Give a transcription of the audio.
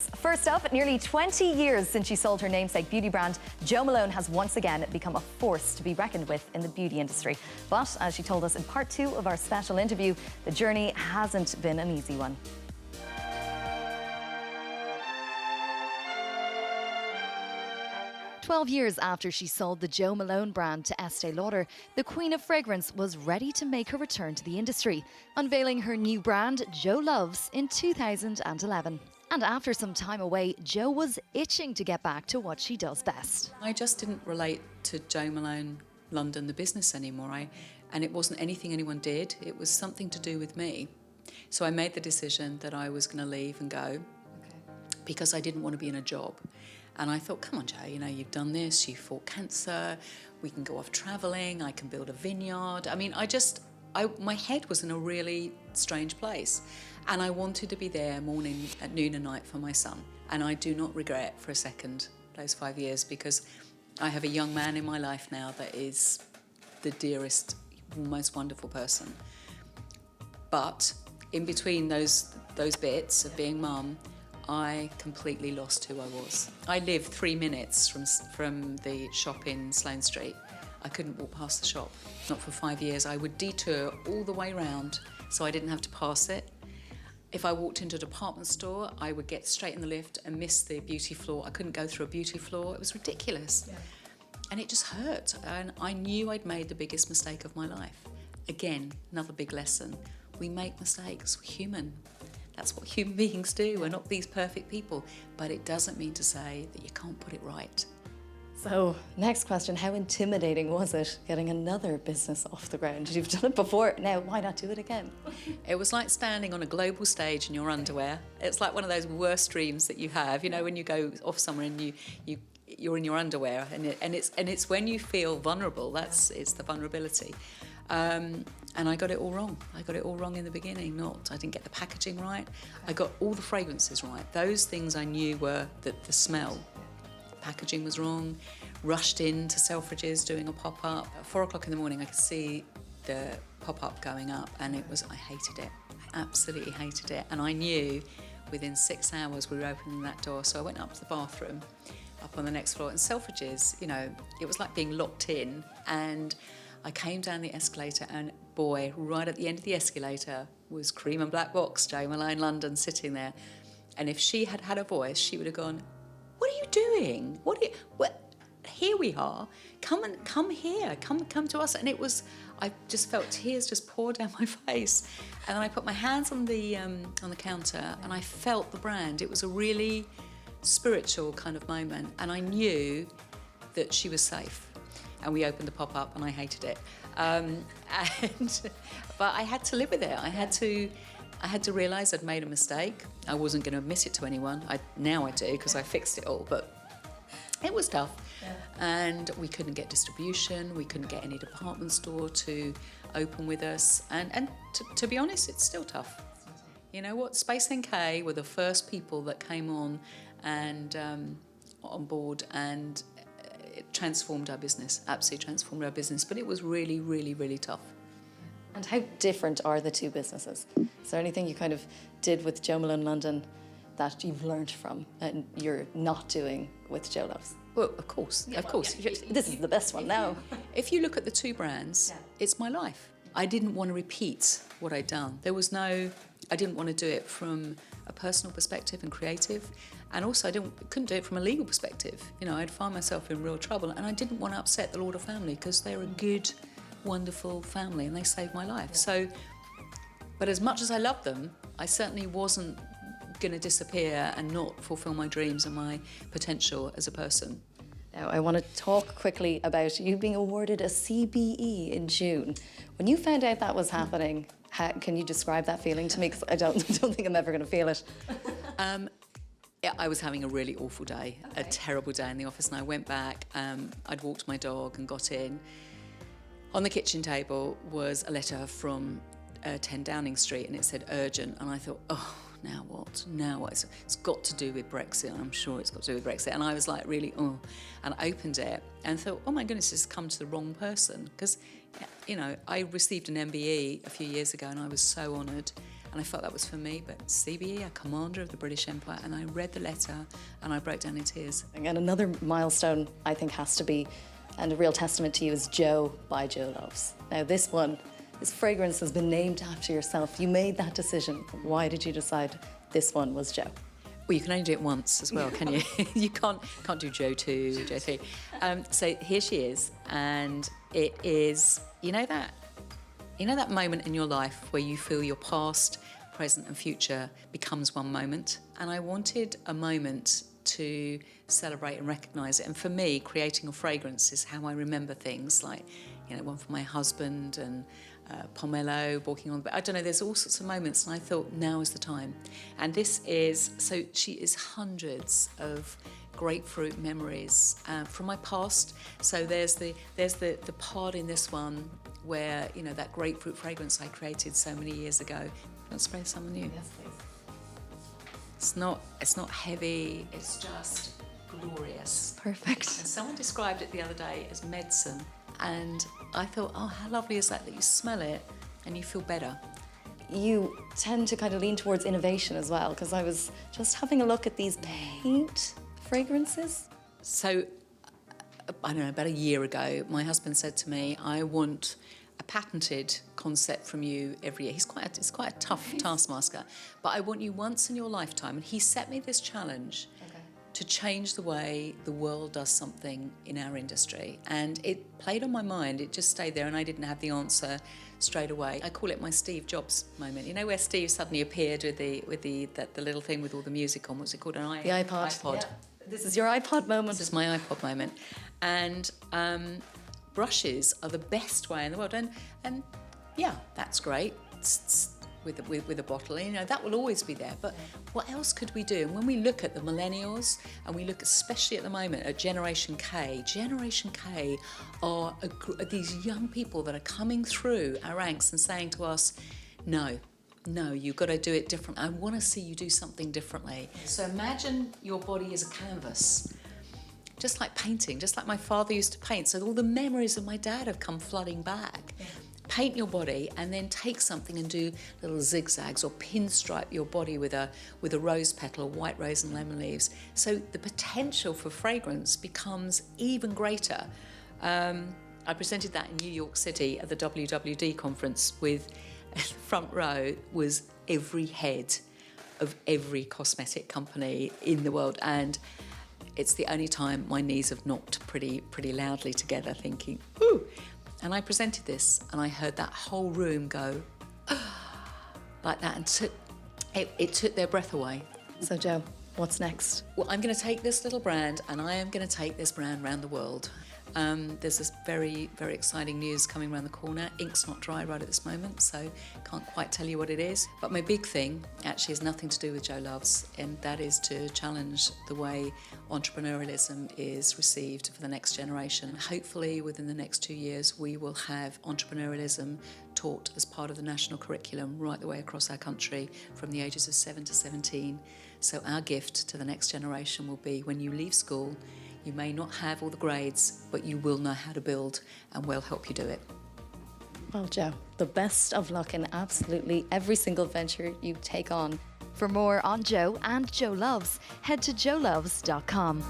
First up, nearly 20 years since she sold her namesake beauty brand, Jo Malone has once again become a force to be reckoned with in the beauty industry. But as she told us in part 2 of our special interview, the journey hasn't been an easy one. "12 years after she sold the Jo Malone brand to Estee Lauder, the Queen of Fragrance was ready to make her return to the industry, unveiling her new brand, Jo Loves, in 2011. And after some time away, Jo was itching to get back to what she does best. I just didn't relate to Jo Malone London, the business, anymore. And it wasn't anything anyone did. It was something to do with me. So I made the decision that I was going to leave and go because I didn't want to be in a job. And I thought, come on, Jo, you know, you've done this, you fought cancer, we can go off travelling, I can build a vineyard. I mean, my head was in a really strange place. And I wanted to be there morning, at noon and night for my son. And I do not regret for a second those 5 years, because I have a young man in my life now that is the dearest, most wonderful person. But in between those bits of being mum, I completely lost who I was. I lived 3 minutes from the shop in Sloane Street. I couldn't walk past the shop. Not for 5 years. I would detour all the way round so I didn't have to pass it. If I walked into a department store, I would get straight in the lift and miss the beauty floor. I couldn't go through a beauty floor. It was ridiculous. Yeah. And it just hurt. And I knew I'd made the biggest mistake of my life. Again, another big lesson. We make mistakes. We're human. That's what human beings do. We're not these perfect people. But it doesn't mean to say that you can't put it right. So, next question, how intimidating was it getting another business off the ground? You've done it before, now why not do it again? It was like standing on a global stage in your underwear. It's like one of those worst dreams that you have, you know, when you go off somewhere and you're in your underwear, and it's when you feel vulnerable. It's the vulnerability. And I got it all wrong. I got it all wrong in the beginning. I didn't get the packaging right. I got all the fragrances right. Those things I knew were the smell. Packaging was wrong. Rushed into Selfridges doing a pop-up. At 4 o'clock in the morning I could see the pop-up going up, and I hated it. I absolutely hated it. And I knew within 6 hours we were opening that door. So I went up to the bathroom up on the next floor, and Selfridges, you know, it was like being locked in. And I came down the escalator, and boy, right at the end of the escalator was cream and black box Jo Malone London sitting there. And if she had had a voice, she would have gone, "What are you doing? Here we are. Come here. Come to us." And I just felt tears just pour down my face. And then I put my hands on the counter, and I felt the brand. It was a really spiritual kind of moment, and I knew that she was safe. And we opened the pop-up, and I hated it. But I had to live with it. I had to realise I'd made a mistake. I wasn't going to admit it to anyone. Now I do, because I fixed it all, but it was tough. Yeah. And we couldn't get distribution. We couldn't get any department store to open with us. And to be honest, it's still tough. You know what? Space NK were the first people that came on and on board, and it transformed our business, absolutely transformed our business. But it was really, really, really tough. And how different are the two businesses? Is there anything you kind of did with Jo Malone London that you've learned from and you're not doing with Jo Loves? Well, of course, yeah, of course. Yeah. This is the best one now. If you look at the two brands, it's my life. I didn't want to repeat what I'd done. I didn't want to do it from a personal perspective and creative, and also couldn't do it from a legal perspective. You know, I'd find myself in real trouble, and I didn't want to upset the Lauder family, because they're a good, wonderful family, and they saved my life. So, but as much as I loved them, I certainly wasn't going to disappear and not fulfill my dreams and my potential as a person. Now, I want to talk quickly about you being awarded a CBE in June. When you found out that was happening, can you describe that feeling to me? Because I don't think I'm ever going to feel it. Yeah, I was having a really awful day, a terrible day in the office, and I went back. I'd walked my dog and got in. On the kitchen table was a letter from 10 Downing Street, and it said urgent, and I thought, oh, now what? Now what? It's got to do with Brexit. I'm sure it's got to do with Brexit. And I was like, really, oh. And I opened it and thought, oh my goodness, it's come to the wrong person. Because, you know, I received an MBE a few years ago, and I was so honoured. And I felt that was for me, but CBE, a commander of the British Empire, and I read the letter and I broke down in tears. And another milestone, I think, has to be, and a real testament to you, is Jo by Jo Loves. Now this fragrance has been named after yourself. You made that decision. Why did you decide this one was Jo? Well, you can only do it once as well, can you? You can't do Jo 2, Jo 3. So here she is, and it is, you know that moment in your life where you feel your past, present and future becomes one moment. And I wanted a moment to celebrate and recognise it. And for me, creating a fragrance is how I remember things, like, one for my husband and Pomelo walking on. But I don't know, there's all sorts of moments, and I thought now is the time. And this is, so she is hundreds of grapefruit memories from my past. So there's the part in this one where, that grapefruit fragrance I created so many years ago. Let's spray some on you. Yes, please. It's not heavy, it's just glorious. Perfect. And someone described it the other day as medicine. And I thought, oh, how lovely is that you smell it and you feel better. You tend to kind of lean towards innovation as well, because I was just having a look at these paint fragrances. So, I don't know, about a year ago, my husband said to me, I want a patented concept from you every year. He's quite a tough taskmaster, but I want you once in your lifetime. And he set me this challenge to change the way the world does something in our industry. And it played on my mind. It just stayed there, and I didn't have the answer straight away. I call it my Steve Jobs moment. You know, where Steve suddenly appeared with the little thing with all the music on. What's it called? The iPod. Yeah. This is your iPod moment. This is my iPod moment. And brushes are the best way in the world. And yeah, that's great. With a bottle, that will always be there. But what else could we do? And when we look at the millennials, and we look especially at the moment at Generation K are these young people that are coming through our ranks and saying to us, no, you've got to do it different. I want to see you do something differently. So imagine your body as a canvas, just like painting, just like my father used to paint. So all the memories of my dad have come flooding back. Yeah. Paint your body and then take something and do little zigzags or pinstripe your body with a rose petal or white rose and lemon leaves. So the potential for fragrance becomes even greater. I presented that in New York City at the WWD conference with, front row was every head of every cosmetic company in the world. And it's the only time my knees have knocked pretty loudly together, thinking, ooh. And I presented this, and I heard that whole room go like that, and it took their breath away. So Jo, what's next? Well, I'm going to take this little brand, and I am going to take this brand around the world. There's this very, very exciting news coming around the corner. Ink's not dry right at this moment, so can't quite tell you what it is. But my big thing actually has nothing to do with Jo Loves, and that is to challenge the way entrepreneurialism is received for the next generation. Hopefully within the next 2 years we will have entrepreneurialism taught as part of the national curriculum right the way across our country from the ages of 7 to 17. So our gift to the next generation will be, when you leave school, you may not have all the grades, but you will know how to build, and we'll help you do it. Well, Jo, the best of luck in absolutely every single venture you take on. For more on Jo and Jo Loves, head to joloves.com.